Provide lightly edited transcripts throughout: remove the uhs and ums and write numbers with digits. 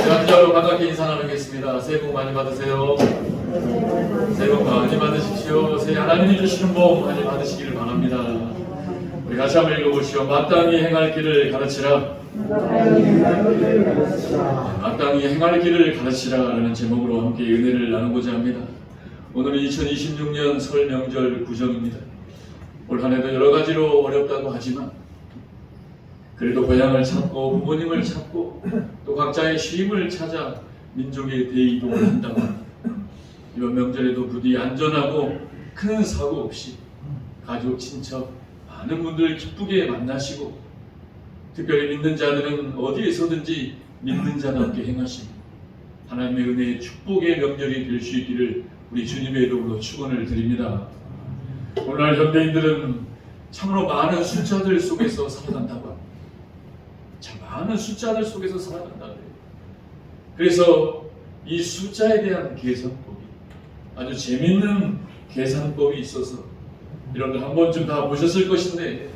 연주하러 반갑게 인사 나누겠습니다. 새해 복 많이 받으세요. 새해 복 많이 받으십시오. 새해 하나님이 주시는 복 많이 받으시기를 바랍니다. 우리 같이 한번 읽어보시오. 마땅히 행할 길을 가르치라. 마땅히 행할 길을 가르치라 라는 제목으로 함께 은혜를 나누고자 합니다. 오늘은 2026년 설 명절 구정입니다. 올 한해도 여러 가지로 어렵다고 하지만 그래도 고향을 찾고 부모님을 찾고 또 각자의 쉼을 찾아 민족의 대이동을 한다고 합니다. 이번 명절에도 부디 안전하고 큰 사고 없이 가족, 친척, 많은 분들 기쁘게 만나시고 특별히 믿는 자들은 어디에서든지 믿는 자답게 행하시고 하나님의 은혜의 축복의 명절이 될 수 있기를 우리 주님의 이름으로 축원을 드립니다. 오늘날 현대인들은 참으로 많은 숫자들 속에서 살아간다고 합니다. 참 많은 숫자들 속에서 살아간다고 해요. 그래서 이 숫자에 대한 계산법이 아주 재밌는 계산법이 있어서 여러분들 한 번쯤 다 보셨을 것인데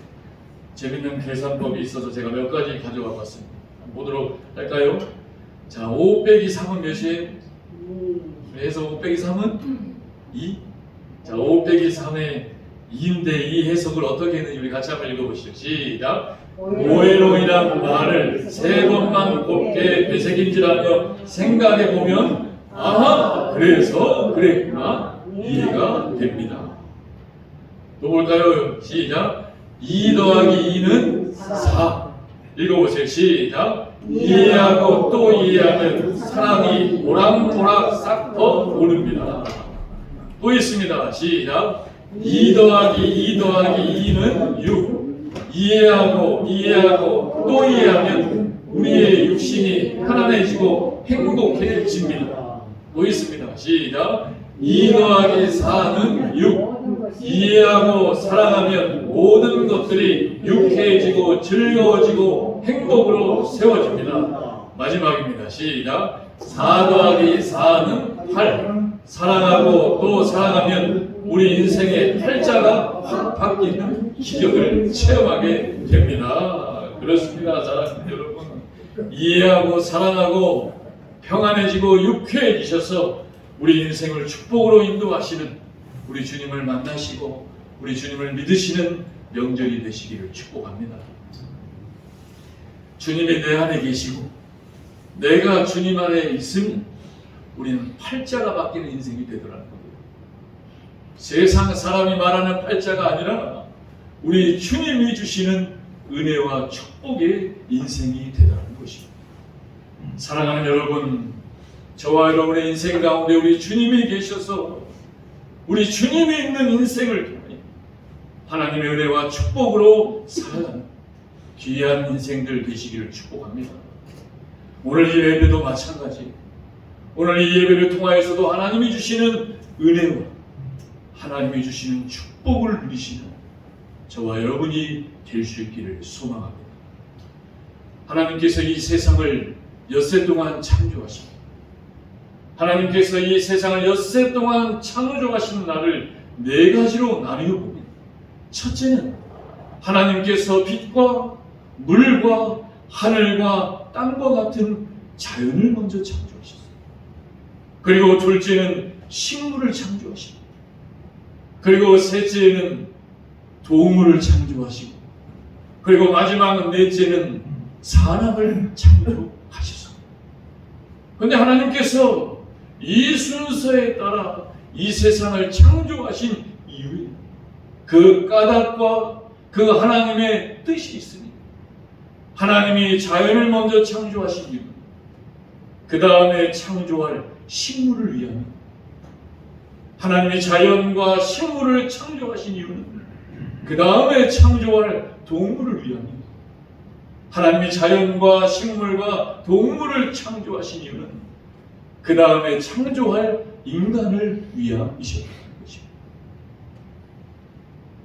재밌는 계산법이 있어서 제가 몇 가지 가져와 봤습니다. 보도록 할까요? 자, 5 빼기 3은 몇이에요? 그래서 5 빼기 3은 2. 자, 5 빼기 3의 2인데 이 해석을 어떻게 했는지 우리 같이 한번 읽어보시죠. 시작. 오해로이란 말을 3번만 곱게 되새김질하며 생각해보면 아하, 그래서 그랬구나 이해가 됩니다. 또 볼까요? 시작. 2 더하기 2는 4. 읽어보세요. 시작. 이해하고 또 이해하면 사랑이 모락모락 싹 더 오릅니다. 또 있습니다. 시작. 2 더하기 2 더하기 2는 6. 이해하고 또 이해하면 우리의 육신이 편안해지고 행복해집니다. 또 있습니다. 시작. 2 더하기 4는 6. 이해하고 사랑하면 모든 것들이 유쾌해지고 즐거워지고 행복으로 세워집니다. 마지막입니다. 시작. 4 더하기 4는 8. 사랑하고 또 사랑하면 우리 인생의 팔자가 확 바뀌는 기적을 체험하게 됩니다. 그렇습니다. 사랑하는 여러분, 이해하고 사랑하고 평안해지고 유쾌해지셔서 우리 인생을 축복으로 인도하시는 우리 주님을 만나시고 우리 주님을 믿으시는 명절이 되시기를 축복합니다. 주님이 내 안에 계시고 내가 주님 안에 있으면 우리는 팔자가 바뀌는 인생이 되더라는 거예요. 세상 사람이 말하는 팔자가 아니라 우리 주님이 주시는 은혜와 축복의 인생이 되더라는 것입니다. 사랑하는 여러분, 저와 여러분의 인생 가운데 우리 주님이 계셔서 우리 주님이 있는 인생을 통해 하나님의 은혜와 축복으로 살아가는 귀한 인생들 되시기를 축복합니다. 오늘 이 예배도 마찬가지. 오늘 이 예배를 통하여서도 하나님이 주시는 은혜와 하나님이 주시는 축복을 누리시는 저와 여러분이 될 수 있기를 소망합니다. 하나님께서 이 세상을 엿새 동안 창조하십니다. 하나님께서 이 세상을 엿새 동안 창조하신 날을 4가지로 나누어 봅니다. 첫째는 하나님께서 빛과 물과 하늘과 땅과 같은 자연을 먼저 창조하셨어요. 그리고 둘째는 식물을 창조하십니다. 그리고 셋째는 동물을 창조하시고 그리고 마지막 넷째는 사람을 창조하셨습니다. 그런데 하나님께서 이 순서에 따라 이 세상을 창조하신 이유에 그 까닭과 그 하나님의 뜻이 있습니다. 하나님이 자연을 먼저 창조하신 이유, 그 다음에 창조할 식물을 위하여 하나님이 자연과 식물을 창조하신 이유는 그 다음에 창조할 동물을 위하여 하나님이 자연과 식물과 동물을 창조하신 이유는 그 다음에 창조할 인간을 위함이셨다는 것입니다.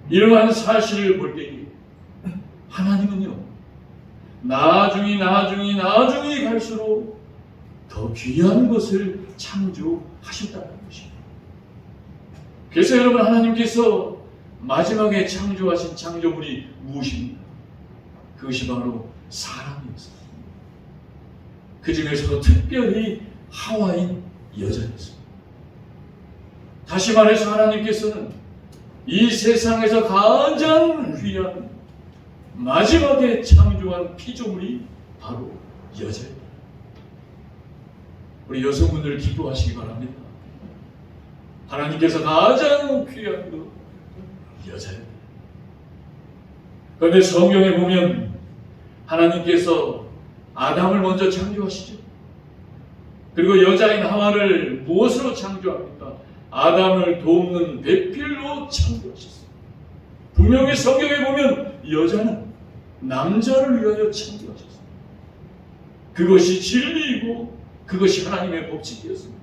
이러한 사실을 볼 때에 하나님은요 나중이 갈수록 더 귀한 것을 창조하셨다는 것입니다. 그래서 여러분, 하나님께서 마지막에 창조하신 창조물이 무엇입니까? 그것이 바로 사람이었습니다. 그 중에서도 특별히 하와인 여자였습니다. 다시 말해서 하나님께서는 이 세상에서 가장 귀한 마지막에 창조한 피조물이 바로 여자입니다. 우리 여성분들 기뻐하시기 바랍니다. 하나님께서 가장 귀한 것 여자입니다. 그런데 성경에 보면 하나님께서 아담을 먼저 창조하시죠. 그리고 여자인 하와를 무엇으로 창조합니까? 아담을 돕는 배필로 창조하셨어요. 분명히 성경에 보면 여자는 남자를 위하여 창조하셨어요. 그것이 진리이고 그것이 하나님의 법칙이었습니다.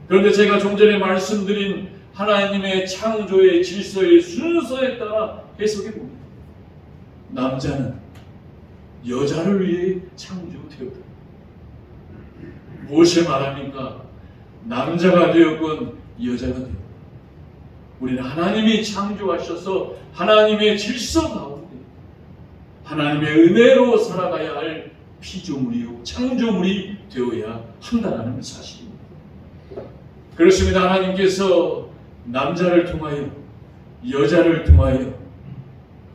그런데 제가 좀 전에 말씀드린 하나님의 창조의 질서의 순서에 따라 해석해 봅니다. 남자는 여자를 위해 창조되었다. 무엇을 말합니까? 남자가 되었건 여자가 되었건 우리는 하나님이 창조하셔서 하나님의 질서 가운데 하나님의 은혜로 살아가야 할 피조물이요 창조물이 되어야 한다는 사실입니다. 그렇습니다. 하나님께서 남자를 통하여 여자를 통하여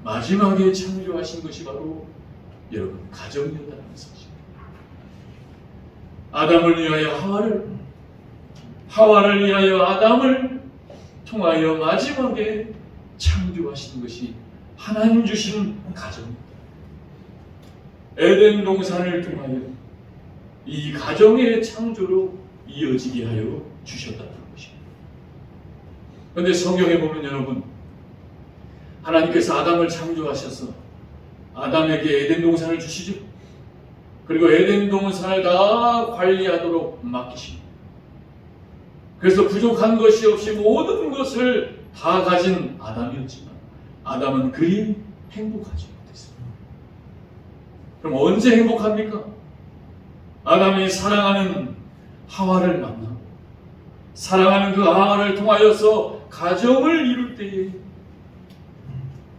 마지막에 창조하신 것이 바로 여러분 가정이었다는 사실입니다. 아담을 위하여 하와를 위하여 아담을 통하여 마지막에 창조하신 것이 하나님 주신 가정입니다. 에덴 동산을 통하여 이 가정의 창조로 이어지게 하여 주셨다는 것입니다. 그런데 성경에 보면 여러분 하나님께서 아담을 창조하셔서 아담에게 에덴 동산을 주시죠. 그리고 에덴 동산을 다 관리하도록 맡기십니다. 그래서 부족한 것이 없이 모든 것을 다 가진 아담이었지만 아담은 그리 행복하지 못했습니다. 그럼 언제 행복합니까? 아담이 사랑하는 하와를 만나고 사랑하는 그 하와를 통하여서 가정을 이룰 때에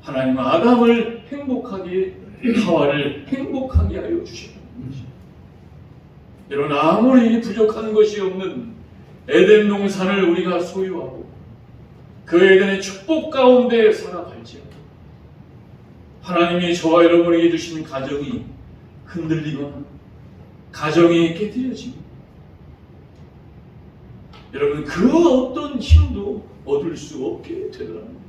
하나님은 아담을 행복하게 하와를 행복하게 하여 주셨다는 것입니다. 여러분 아무리 부족한 것이 없는 에덴 동산을 우리가 소유하고 그 에덴의 축복 가운데 살아갈지어도 하나님이 저와 여러분에게 주신 가정이 흔들리거나 가정이 깨뜨려지고 여러분 그 어떤 힘도 얻을 수 없게 되더랍니다.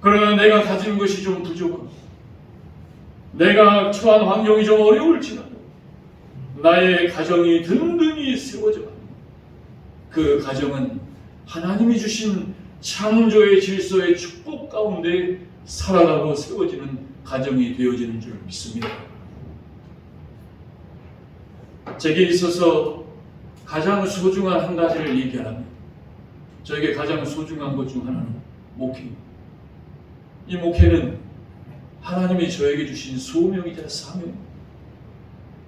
그러나 내가 가진 것이 좀 부족하고 내가 처한 환경이 좀 어려울지라도 나의 가정이 든든히 세워져 갑니다. 그 가정은 하나님이 주신 창조의 질서의 축복 가운데 살아가고 세워지는 가정이 되어지는 줄 믿습니다. 제게 있어서 가장 소중한 한 가지를 얘기하면 저에게 가장 소중한 것 중 하나는 목회입니다. 이 목회는 하나님이 저에게 주신 소명이자 사명입니다.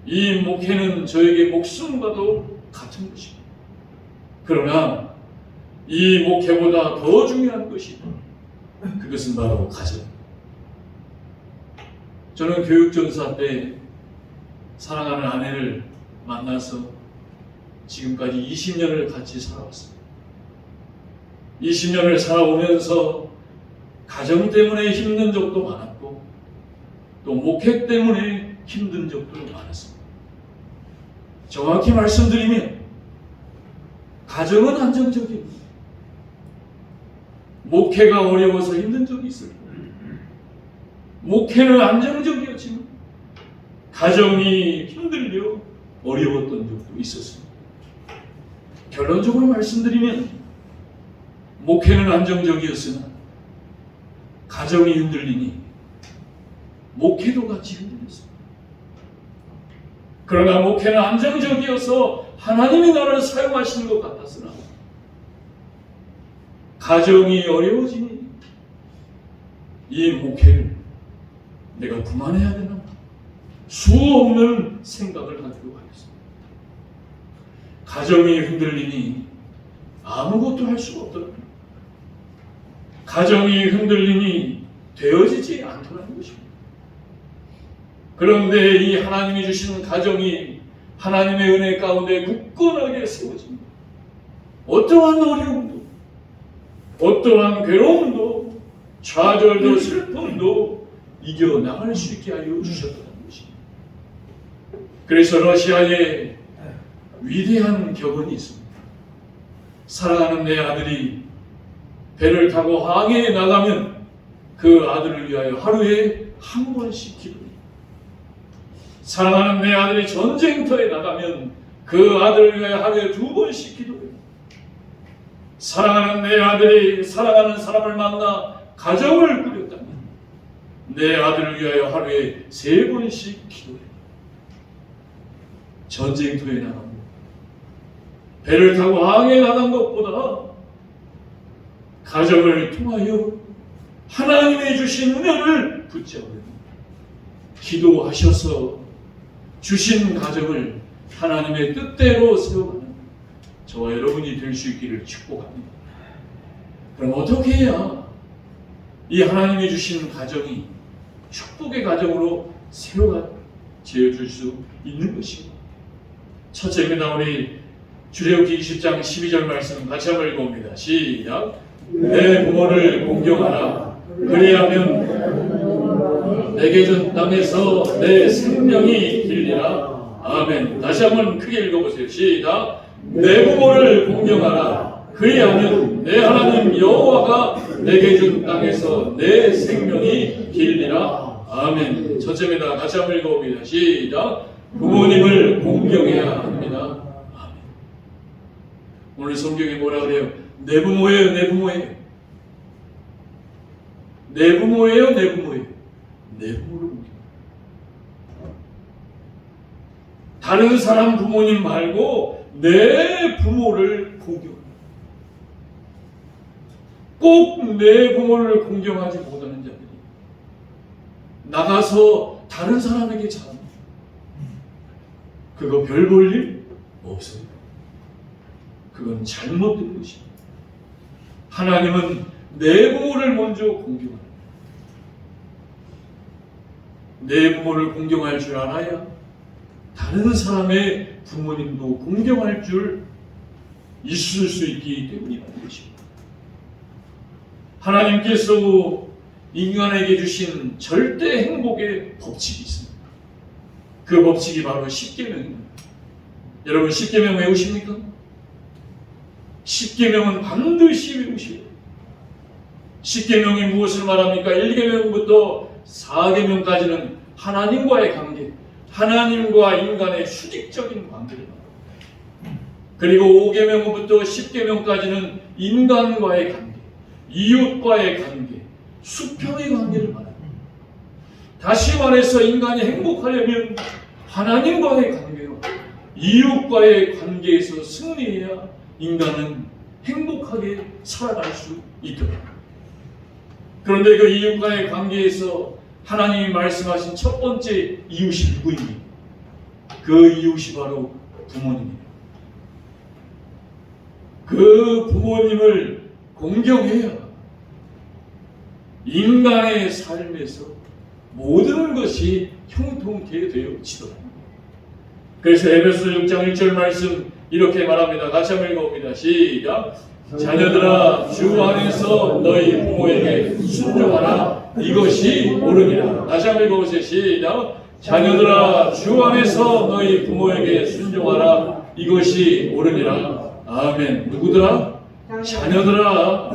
이 목회는 저에게 목숨과도 같은 것입니다. 그러나 이 목회보다 더 중요한 것이 그것은 바로 가정입니다. 저는 교육전사 때 사랑하는 아내를 만나서 지금까지 20년을 같이 살아왔습니다. 20년을 살아오면서 가정 때문에 힘든 적도 많았고 또 목회 때문에 힘든 적도 많았습니다. 정확히 말씀드리면 가정은 안정적입니다. 목회가 어려워서 힘든 적이 있을 거예요. 목회는 안정적이었지만 가정이 힘들려 어려웠던 적도 있었습니다. 결론적으로 말씀드리면 목회는 안정적이었으나 가정이 흔들리니 목회도 같이 흔들렸습니다. 그러나 목회는 안정적이어서 하나님이 나를 사용하시는 것 같았으나 가정이 어려워지니 이 목회를 내가 그만해야 되나 수없는 생각을 하기로 하였습니다. 가정이 흔들리니 아무것도 할 수가 없더랍니다. 가정이 흔들리니 되어지지 않더라는 것입니다. 그런데 이 하나님이 주신 가정이 하나님의 은혜 가운데 굳건하게 세워집니다. 어떠한 어려움도, 어떠한 괴로움도, 좌절도 슬픔도 이겨나갈 수 있게 하여 주셨다는 것입니다. 그래서 러시아에 위대한 격언이 있습니다. 사랑하는 내 아들이 배를 타고 항해에 나가면 그 아들을 위하여 하루에 한 번씩 기도해. 사랑하는 내 아들이 전쟁터에 나가면 그 아들을 위하여 하루에 2번씩 기도해. 사랑하는 내 아들이 사랑하는 사람을 만나 가정을 꾸렸다면 내 아들을 위하여 하루에 3번씩 기도해. 전쟁터에 나가면 배를 타고 항해에 나간 것보다 가정을 통하여 하나님의 주신 은혜를 붙잡으며 기도하셔서 주신 가정을 하나님의 뜻대로 세워가는 저와 여러분이 될 수 있기를 축복합니다. 그럼 어떻게 해야 이 하나님이 주신 가정이 축복의 가정으로 세워지어줄 수 있는 것인가? 첫째입니다. 우리 출애굽기 20장 12절 말씀 같이 한번 읽어봅니다. 시작. 내 부모를 공경하라. 그리하면 내게 준 땅에서 내 생명이 길리라. 아멘. 다시 한번 크게 읽어보세요. 시작. 내 부모를 공경하라. 그리하면 내 하나님 여호와가 내게 준 땅에서 내 생명이 길리라. 아멘. 첫째입니다. 같이 한번 읽어봅니다. 시작. 부모님을 공경해야 합니다. 아멘. 오늘 성경이 뭐라 그래요? 내 부모예요, 내 부모예요. 내 부모예요, 내 부모예요. 내 부모를 공경해요. 다른 사람 부모님 말고 내 부모를 공경해요. 꼭 내 부모를 공경하지 못하는 자들이 나가서 다른 사람에게 잘합니다. 그거 별 볼 일 없어요. 그건 잘못된 것입니다. 하나님은 내 부모를 먼저 공경합니다. 내 부모를 공경할 줄 알아야 다른 사람의 부모님도 공경할 줄 있을 수 있기 때문이라는 것입니다. 하나님께서 인간에게 주신 절대 행복의 법칙이 있습니다. 그 법칙이 바로 십계명입니다. 여러분 십계명 외우십니까? 십계명은 반드시 외우셔야 돼요. 십계명이 무엇을 말합니까? 1계명부터 4계명까지는 하나님과의 관계, 하나님과 인간의 수직적인 관계를 말합니다. 그리고 5계명부터 10계명까지는 인간과의 관계, 이웃과의 관계, 수평의 관계를 말합니다. 다시 말해서 인간이 행복하려면 하나님과의 관계와 이웃과의 관계에서 승리해야 인간은 행복하게 살아갈 수 있더라. 그런데 그 이웃과의 관계에서 하나님이 말씀하신 첫 번째 이웃이 누구입니까? 그 이웃이 바로 부모님입니다. 그 부모님을 공경해야 인간의 삶에서 모든 것이 형통케 되어지더라. 그래서 에베소 6장 1절 말씀 이렇게 말합니다. 같이 한번 읽어봅니다. 시작. 자녀들아 주 안에서 너희 부모에게 순종하라. 이것이 옳으니라. 다시 한번 읽어보세요. 시작. 자녀들아 주 안에서 너희 부모에게 순종하라. 이것이 옳으니라. 아멘. 누구더라? 자녀들아.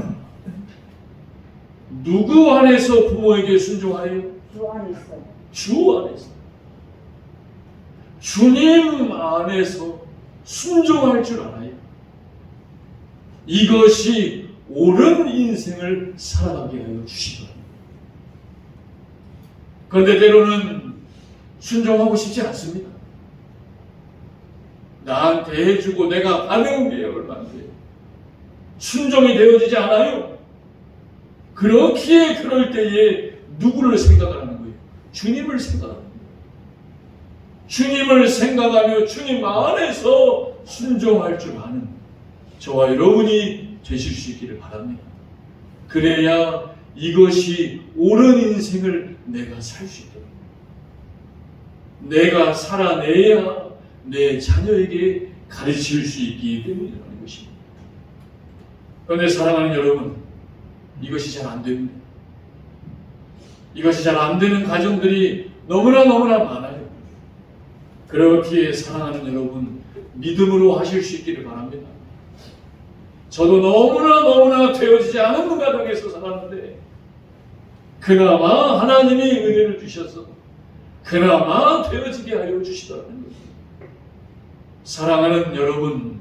누구 안에서 부모에게 순종하래요? 주 안에서. 주 안에서. 주님 안에서 순종할 줄 알아요. 이것이 옳은 인생을 살아가게 하여 주신 겁니다. 그런데 때로는 순종하고 싶지 않습니다. 나한테 해주고 내가 받는 게 얼마인데 순종이 되어지지 않아요. 그렇기에 그럴 때에 누구를 생각하는 거예요? 주님을 생각하는 거예요. 주님을 생각하며 주님 안에서 순종할 줄 아는 저와 여러분이 되실 수 있기를 바랍니다. 그래야 이것이 옳은 인생을 내가 살 수 있도록 내가 살아내야 내 자녀에게 가르칠 수 있기 때문이라는 것입니다. 그런데 사랑하는 여러분, 이것이 잘 안 됩니다. 이것이 잘 안 되는 가정들이 너무나 많아요. 그렇기에 사랑하는 여러분, 믿음으로 하실 수 있기를 바랍니다. 저도 너무나 되어지지 않은 가정에서 살았는데 그나마 하나님이 은혜를 주셔서 그나마 되어지게 하여 주시더라는 것입니다. 사랑하는 여러분,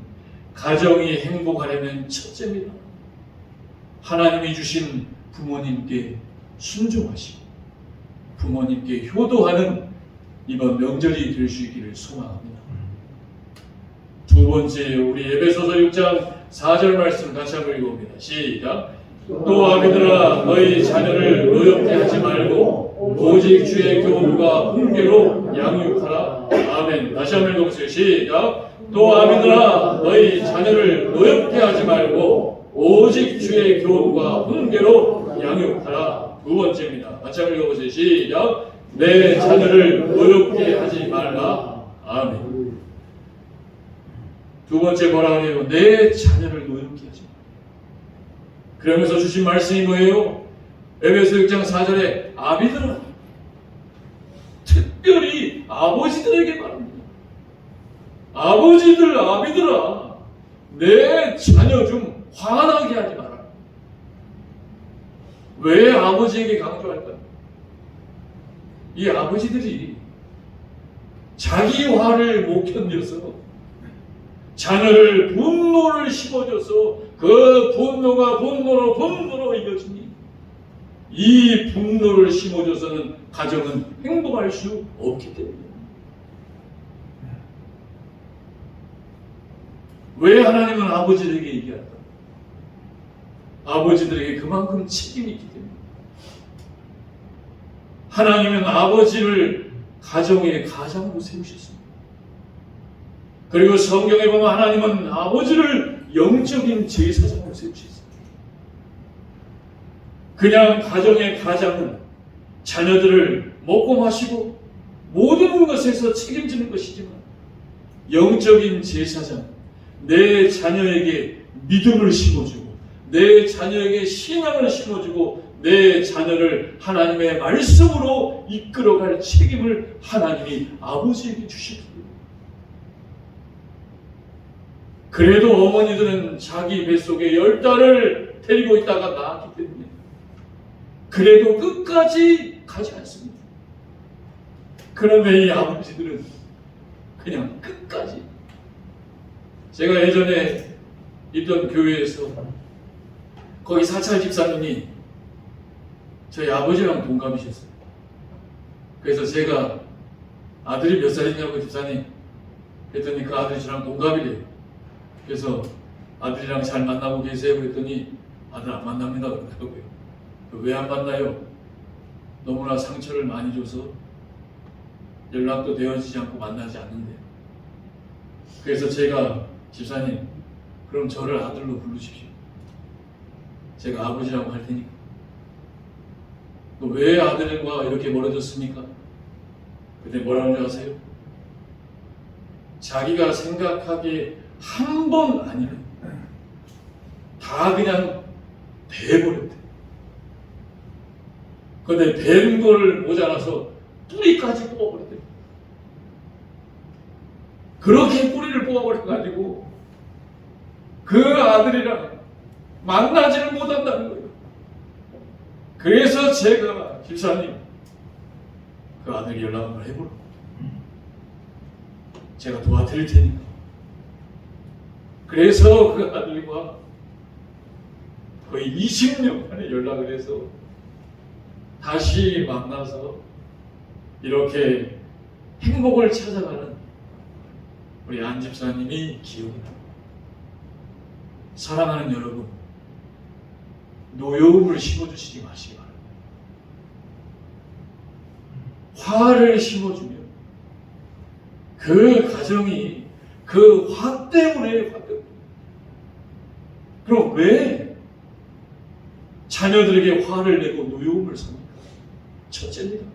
가정이 행복하려면 첫째입니다. 하나님이 주신 부모님께 순종하시고 부모님께 효도하는 이번 명절이 될 수 있기를 소망합니다. 두 번째, 우리 에베소서 6장 4절 말씀 같이 한번 읽어봅니다. 시작. 또 아비들아, 너희 자녀를 노엽게 하지 말고 오직 주의 교훈과 훈계로 양육하라. 아멘. 다시 한번 읽어보세요. 시작. 또 아비들아, 너희 자녀를 노엽게 하지 말고 오직 주의 교훈과 훈계로 양육하라. 두 번째입니다. 같이 한번 읽어보세요. 시작. 내 자녀를 노엽게 하지 말라. 아멘. 두 번째 뭐라 그래요? 내 자녀를 노엽게 하지 말라. 그러면서 주신 말씀이 뭐예요? 에베소 6장 4절에 아비들아, 특별히 아버지들에게 말합니다. 아비들아, 내 자녀 좀 화나게 하지 마라. 왜 아버지에게 강조할까요? 이 아버지들이 자기 화를 못 견뎌서 자녀를 분노를 심어줘서 그 분노가 분노로 이어지니 이 분노를 심어줘서는 가정은 행복할 수 없기 때문입니다. 왜 하나님은 아버지들에게 얘기할까? 아버지들에게 그만큼 책임이 있기 때문입니다. 하나님은 아버지를 가정의 가장으로 세우셨습니다. 그리고 성경에 보면 하나님은 아버지를 영적인 제사장으로 세우셨습니다. 그냥 가정의 가장은 자녀들을 먹고 마시고 모든 것에서 책임지는 것이지만 영적인 제사장, 내 자녀에게 믿음을 심어주고 내 자녀에게 신앙을 심어주고 내 자녀를 하나님의 말씀으로 이끌어갈 책임을 하나님이 아버지에게 주십니다. 그래도 어머니들은 자기 뱃속에 10달을 데리고 있다가 낳았기 때문에 그래도 끝까지 가지 않습니다. 그런데 이 아버지들은 그냥 끝까지. 제가 예전에 있던 교회에서 거기 사찰 집사님이 저희 아버지랑 동갑이셨어요. 그래서 제가 아들이 몇 살이냐고 집사님 그랬더니 그 아들이 저랑 동갑이래요. 그래서 아들이랑 잘 만나고 계세요? 그랬더니 아들 안 만납니다 그러더라고요. 왜 안 만나요? 너무나 상처를 많이 줘서 연락도 되어지지 않고 만나지 않는데. 그래서 제가 집사님 그럼 저를 아들로 부르십시오. 제가 아버지라고 할 테니까. 왜 아들과 이렇게 멀어졌습니까? 그때 뭐라고 하세요? 자기가 생각하기에 한 번 아니면 다 그냥 배버렸대. 그런데 뱀 거를 모자라서 뿌리까지 뽑아버렸대. 그렇게 뿌리를 뽑아버려가지고 그 아들이랑 만나지를 못한다는 거예요. 그래서 제가 집사님 그 아들 연락 한번 해보라고. 제가 도와드릴 테니까. 그래서 그 아들과 거의 20년 만에 연락을 해서 다시 만나서 이렇게 행복을 찾아가는 우리 안 집사님이 기억이 납니다. 사랑하는 여러분, 노여움을 심어주시지 마시기 바랍니다. 화를 심어주면 그 가정이 그 화 때문에 그럼 왜 자녀들에게 화를 내고 노여움을 삽니까? 첫째입니다.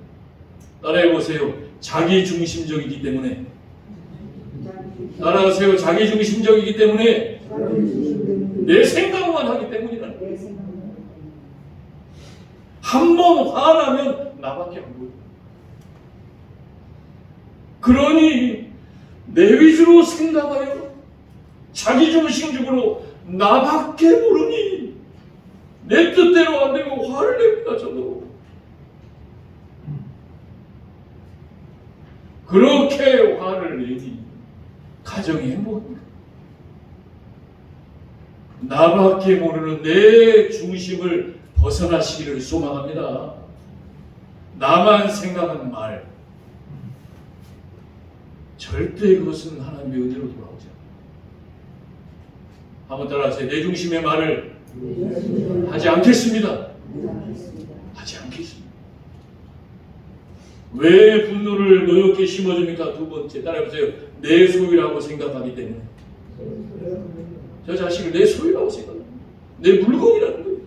따라해보세요. 자기중심적이기 때문에, 따라하세요. 자기중심적이기 때문에, 내 생각만 하기 때문이라는 거예요. 한 번 화나면 나밖에 안 보여. 그러니 내 위주로 생각하여 자기중심적으로 나밖에 모르니 내 뜻대로 안 되고 화를 냅니다. 저도 그렇게 화를 내니 가정이 행복합니다. 나밖에 모르는 내 중심을 벗어나시기를 소망합니다. 나만 생각하는 말, 절대 그것은 하나님의 은혜로 돌아오지 않아요. 한번 따라하세요. 내 중심의 말을 하지 않겠습니다. 하지 않겠습니다. 왜 분노를 노엽게 심어줍니까? 두 번째, 따라해보세요. 내 소유라고 생각하기 때문에. 저 자식을 내 소유라고 생각합니다. 내 물건이라는 거예요.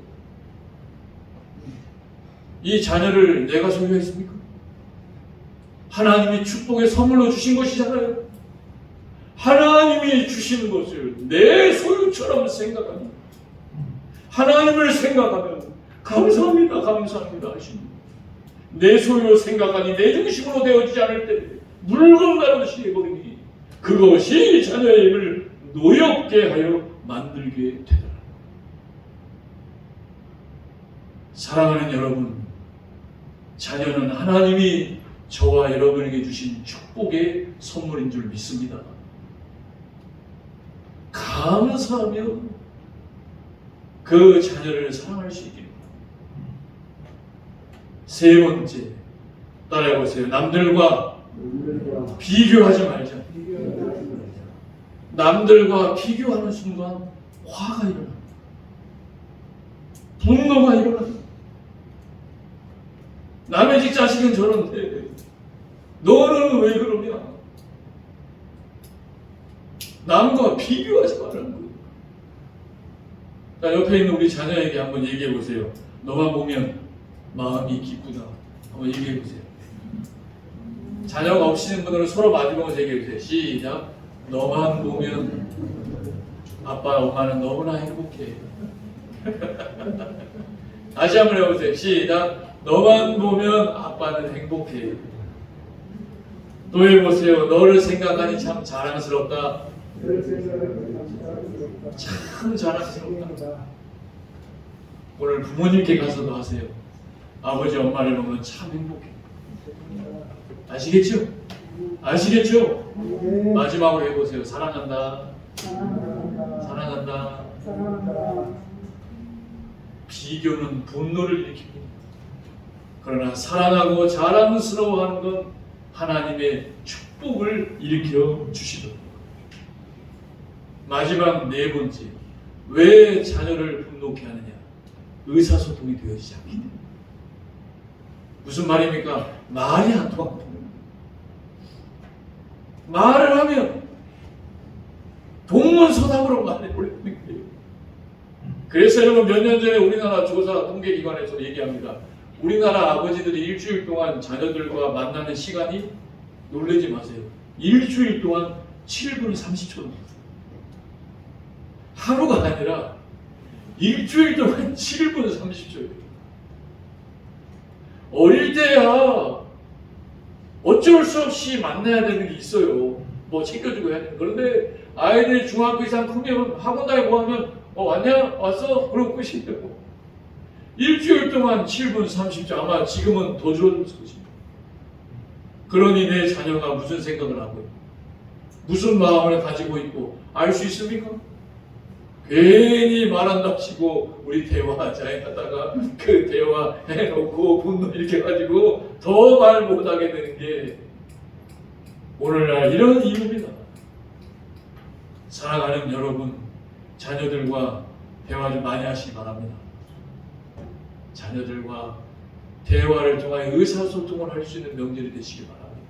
이 자녀를 내가 소유했습니까? 하나님이 축복의 선물로 주신 것이잖아요. 하나님이 주신 것을 내 소유처럼 생각합니다. 하나님을 생각하면 감사합니다, 감사합니다 하십니다. 내 소유로 생각하니 내 중심으로 되어지지 않을 때 물건 다루듯이 해버리니 그것이 자녀의 힘을 노엽게 하여 만들게 되더라. 사랑하는 여러분, 자녀는 하나님이 저와 여러분에게 주신 축복의 선물인 줄 믿습니다. 감사하며 그 자녀를 사랑할 수 있기를. 세 번째, 따라해보세요. 남들과 비교하지 말자. 남들과 비교하는 순간 화가 일어납니다. 분노가 일어납니다. 남의 집 자식은 저런데 너는 왜 그러냐? 남과 비교하지 말라는 거예요. 자, 옆에 있는 우리 자녀에게 한번 얘기해 보세요. 너만 보면 마음이 기쁘다. 한번 얘기해 보세요. 자녀가 없으신 분들은 서로 마주보면서 얘기해 보세요. 시작. 너만 보면 아빠, 엄마는 너무나 행복해. 다시 한번 해보세요. 시작. 너만 보면 아빠는 행복해. 또 해보세요. 너를 생각하니 참 자랑스럽다. 참 자랑스럽다. 오늘 부모님께 가서도 하세요. 아버지, 엄마를 보면 참 행복해. 아시겠죠? 아시겠죠? 마지막으로 해보세요. 사랑한다. 사랑한다. 비교는 분노를 일으킵니다. 그러나 사랑하고 자랑스러워하는 건 하나님의 축복을 일으켜 주시더라고요. 마지막 네 번째, 왜 자녀를 분노케 하느냐? 의사소통이 되어지지 않기 때문에. 무슨 말입니까? 말이 안 통합니다. 말을 하면 동문서답으로 말해버리는 거예요. 그래서 여러분, 몇 년 전에 우리나라 조사 통계기관에서 얘기합니다. 우리나라 아버지들이 일주일 동안 자녀들과 만나는 시간이, 놀라지 마세요, 일주일 동안 7분 30초. 하루가 아니라 일주일 동안 7분 30초예요. 어릴 때야 어쩔 수 없이 만나야 되는 게 있어요. 뭐 챙겨주고 해야 되는. 그런데 아이들이 중학교 이상 크면 학원 다니고 하면 왔냐? 왔어? 그러고 끝이에요. 일주일 동안 7분 30초. 아마 지금은 더 줄어들었을 것입니다. 그러니 내 자녀가 무슨 생각을 하고 무슨 마음을 가지고 있고 알 수 있습니까? 괜히 말한답시고 우리 대화자에 하다가 그 대화 해놓고 분노 일으켜가지고 더 말 못하게 되는 게 오늘날 이런 이유입니다. 사랑하는 여러분, 자녀들과 대화 좀 많이 하시기 바랍니다. 자녀들과 대화를 통하여 의사소통을 할 수 있는 명절이 되시기 바랍니다.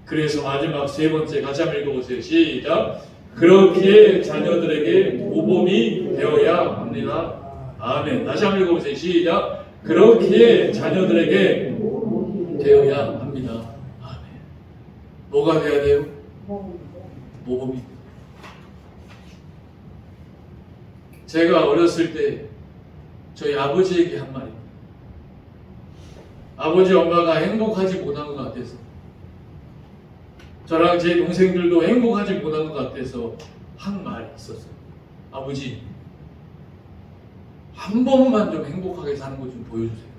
그래서 마지막 세 번째 같이 한번 읽어보세요. 시작. 그렇기에 자녀들에게 모범이 되어야 합니다. 아멘. 다시 한번 읽어보세요. 시작. 그렇기에 자녀들에게 되어야 합니다. 뭐가 돼야 돼요? 모범이. 제가 어렸을 때 저희 아버지에게 한 말입니다. 아버지 엄마가 행복하지 못한 것 같아서, 저랑 제 동생들도 행복하지 못한 것 같아서 한 말이 있었어요. 아버지, 한 번만 좀 행복하게 사는 것 좀 보여주세요.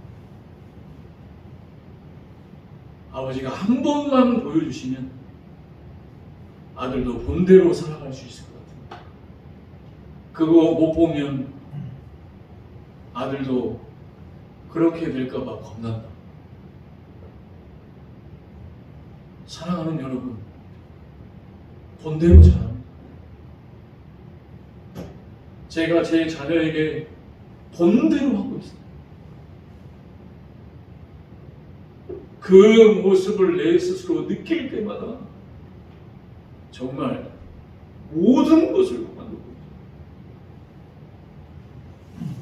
아버지가 한 번만 보여주시면 아들도 본대로 살아갈 수 있을 것 같아요. 그거 못 보면 아들도 그렇게 될까봐 겁난다. 사랑하는 여러분, 본대로 자랍니다. 제가 제 자녀에게 본대로 하고 있습니다. 그 모습을 내 스스로 느낄 때마다 정말 모든 것을 그만두고 있습니다.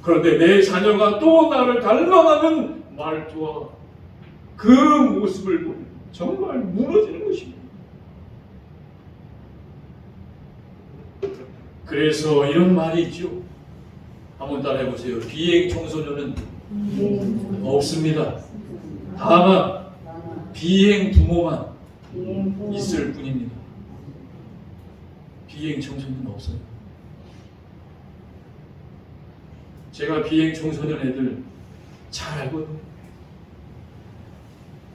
그런데 내 자녀가 또 나를 닮아가는 말투와 그 모습을 보면 정말 무너지는 것입니다. 그래서 이런 말이 있죠. 한번 따라해 보세요. 비행 청소년은 없습니다. 다만 비행 부모만 있을 뿐입니다. 비행 청소년은 없어요. 제가 비행 청소년 애들 잘 알거든요.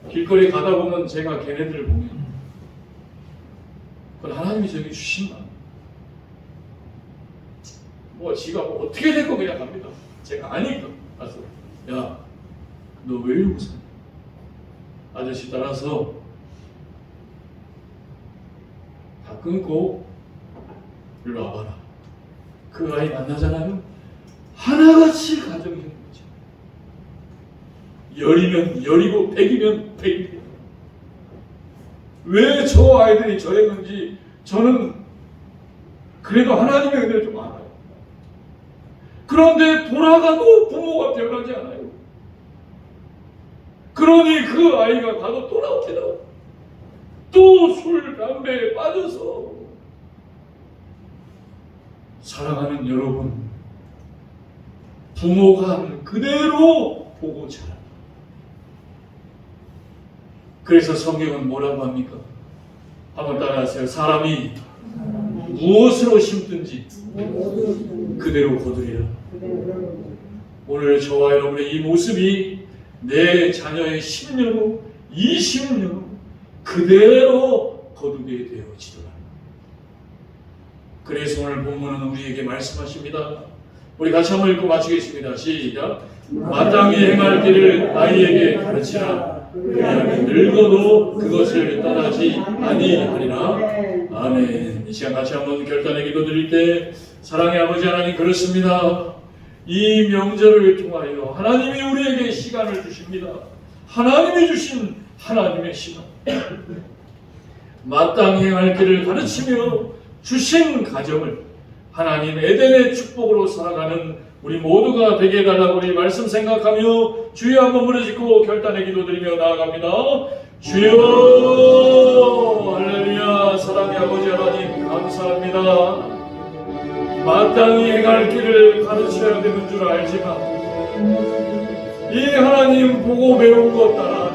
길거리 가다 보면 제가 걔네들을 보면 그건 하나님이 저에게 주신 말. 뭐 지가 뭐 어떻게 됐고 그냥 갑니다. 제가 아니까 가서 야, 너 왜 이러고 사냐? 아저씨 따라서 다 끊고 일로 와봐라. 그 아이 만나잖아요. 하나같이 가정이 되는 거죠. 열이면 열이고 백이면 백이고. 왜 저 아이들이 저랬는지 저는 그래도 하나님의 은혜를 좀 알아요. 그런데 돌아가도 부모가 변하지 않아요. 그러니 그 아이가 가도 또 나옵니다. 또 술, 담배에 빠져서. 사랑하는 여러분, 부모가 한 그대로 보고 자랍니다. 그래서 성경은 뭐라고 합니까? 한번 따라하세요. 사람이 무엇으로 심든지 그대로 거두리라. 오늘 저와 여러분의 이 모습이 내 자녀의 10년 후, 20년 후 그대로 거두게 되어지더라. 그래서 오늘 본문은 우리에게 말씀하십니다. 우리 같이 한번 읽고 마치겠습니다. 시작. 마땅히 행할 길을 아이에게 가르치라. 그리하면 늙어도 그것을 떠나지 아니하리라. 아멘. 이 시간 같이 한번 결단의 기도 드릴 때, 사랑의 아버지 하나님, 그렇습니다. 이 명절을 통하여 하나님이 우리에게 시간을 주십니다. 하나님이 주신 하나님의 시간. 마땅히 행할 길을 가르치며 주신 가정을 하나님 에덴의 축복으로 살아가는 우리 모두가 되게 해달라고 우리 말씀 생각하며 주여 한번 부르짖고 결단의 기도드리며 나아갑니다. 주여, 할렐루야. 사랑의 아버지 하나님, 감사합니다. 마땅히 행할 길을 가르쳐야 되는 줄 알지만 이 하나님 보고 배운 것 따라